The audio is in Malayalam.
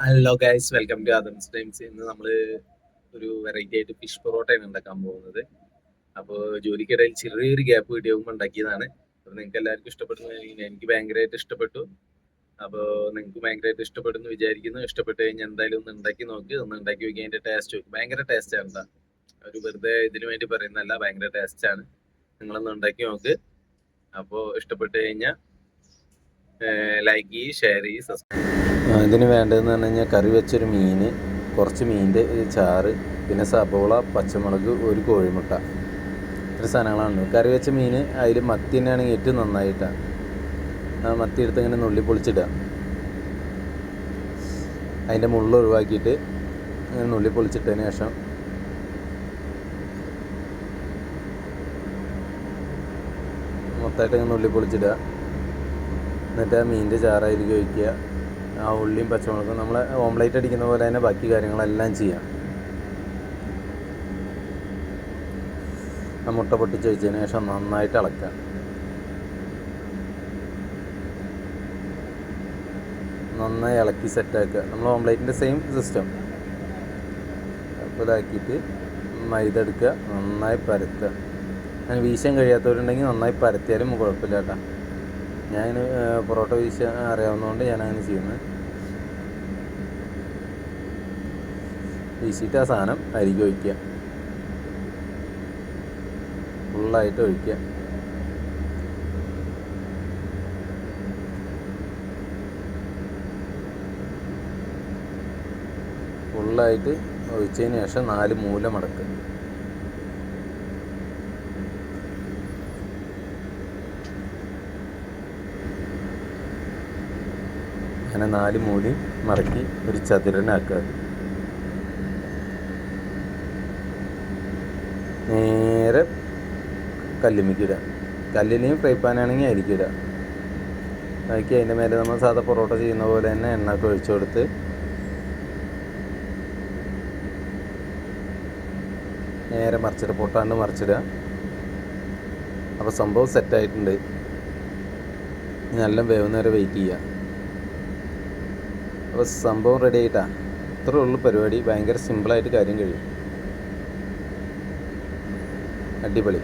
Hello guys, welcome to Adams Times. ഇന്ന് നമ്മൾ ഒരു വെറൈറ്റി ആയിട്ട് ഫിഷ് പൊറോട്ടയാണ് ഉണ്ടാക്കാൻ പോകുന്നത്. അപ്പോൾ ജോലിക്കിടയിൽ ചെറിയൊരു ഗ്യാപ്പ് കിട്ടിയപ്പോൾ ഉണ്ടാക്കിയതാണ്. അപ്പോൾ നിങ്ങൾക്ക് എല്ലാവർക്കും ഇഷ്ടപ്പെടുന്നു. എനിക്ക് ഭയങ്കരമായിട്ട് ഇഷ്ടപ്പെട്ടു. അപ്പോൾ നിങ്ങൾക്ക് ഭയങ്കരമായിട്ട് ഇഷ്ടപ്പെടുന്നു വിചാരിക്കുന്നു. ഇഷ്ടപ്പെട്ട് കഴിഞ്ഞാൽ എന്തായാലും ഒന്ന് ഉണ്ടാക്കി നോക്ക്. ഒന്ന് ഉണ്ടാക്കി നോക്കി അതിൻ്റെ ടേസ്റ്റ് നോക്കി. ഭയങ്കര ടേസ്റ്റാണ് കേട്ടോ. ഒരു വെറുതെ ഇതിനു വേണ്ടി പറയുന്നതല്ല, ഭയങ്കര ടേസ്റ്റാണ്. നിങ്ങളൊന്ന് ഉണ്ടാക്കി നോക്ക്. അപ്പോൾ ഇഷ്ടപ്പെട്ട് കഴിഞ്ഞാൽ ലൈക്ക് ചെയ്യ്, ഷെയർ ചെയ്യ്, സബ്സ്ക്രൈബ്. ഇതിന് വേണ്ടതെന്ന് പറഞ്ഞു കഴിഞ്ഞാൽ കറി വെച്ചൊരു മീൻ, കുറച്ച് മീനിൻ്റെ ചാറ്, പിന്നെ സബോള, പച്ചമുളക്, ഒരു കോഴിമുട്ട, ഇത്ര സാധനങ്ങളാണ്. കറി വെച്ച മീൻ അതിൽ മത്തി തന്നെയാണെങ്കിൽ ഏറ്റവും നന്നായിട്ടാണ്. ആ മത്തി എടുത്ത് ഇങ്ങനെ നുള്ളി പൊളിച്ചിടുക. അതിൻ്റെ മുള്ള ഒഴിവാക്കിയിട്ട് ഇങ്ങനെ നുള്ളി പൊളിച്ചിട്ടതിന് ശേഷം മൊത്തമായിട്ട് ഇങ്ങനെ നുള്ളി പൊളിച്ചിടുക. എന്നിട്ട് ആ മീനിൻ്റെ ചാറായിരിക്കും ഒഴിക്കുക. ആ ഉള്ളിയും പച്ചമുളകും നമ്മൾ ഓംലേറ്റ് അടിക്കുന്ന പോലെ തന്നെ ബാക്കി കാര്യങ്ങളെല്ലാം ചെയ്യാം. ആ മുട്ട പൊട്ടിച്ച് വെച്ചതിന് ശേഷം നന്നായിട്ട് ഇളക്കുക. നന്നായി ഇളക്കി സെറ്റാക്കുക. നമ്മൾ ഓംലേറ്റിൻ്റെ സെയിം സിസ്റ്റം. അപ്പോൾ ഇതാക്കിയിട്ട് മൈദ എടുക്കുക, നന്നായി പരത്തുക. അങ്ങനെ വീശാൻ കഴിയാത്തവരുണ്ടെങ്കിൽ നന്നായി പരത്തിയാലും കുഴപ്പമില്ല കേട്ടോ. ഞാൻ പൊറോട്ട വീശാൻ അറിയാവുന്നതുകൊണ്ട് ഞാനങ്ങനെ ചെയ്യുന്നത്. വീശിയിട്ട് ആ സാധനം അരികെ ഒഴിക്കുക, ഫുള്ളായിട്ട് ഒഴിക്കുക. ഫുള്ളായിട്ട് ഒഴിച്ചതിന് ശേഷം 4 മൂല മടക്കുക. അങ്ങനെ 4 മൂലയും മടക്കി ഒരു ചതുരനാക്കുക. നേരെ കല്ലുമ്മിക്കിടുക. കല്ലിലെയും ഫ്രൈ പാനാണെങ്കിൽ അരിക്കിടുക. ബാക്കി അതിൻ്റെ മേലെ നമ്മൾ സാധാ പൊറോട്ട ചെയ്യുന്ന പോലെ തന്നെ എണ്ണയൊക്കെ ഒഴിച്ചു കൊടുത്ത് നേരെ മറിച്ചിടുക, പൊട്ടാണ്ട് മറിച്ചിടുക. അപ്പോൾ സംഭവം സെറ്റായിട്ടുണ്ട്. നല്ല വേവുന്ന വരെ വെയിറ്റ് ചെയ്യുക. അപ്പോൾ സംഭവം റെഡി ആയിട്ടാണ്. ഇത്രയേ ഉള്ളൂ പരിപാടി. ഭയങ്കര സിമ്പിളായിട്ട് കാര്യം കഴിയും. അടിപൊളി.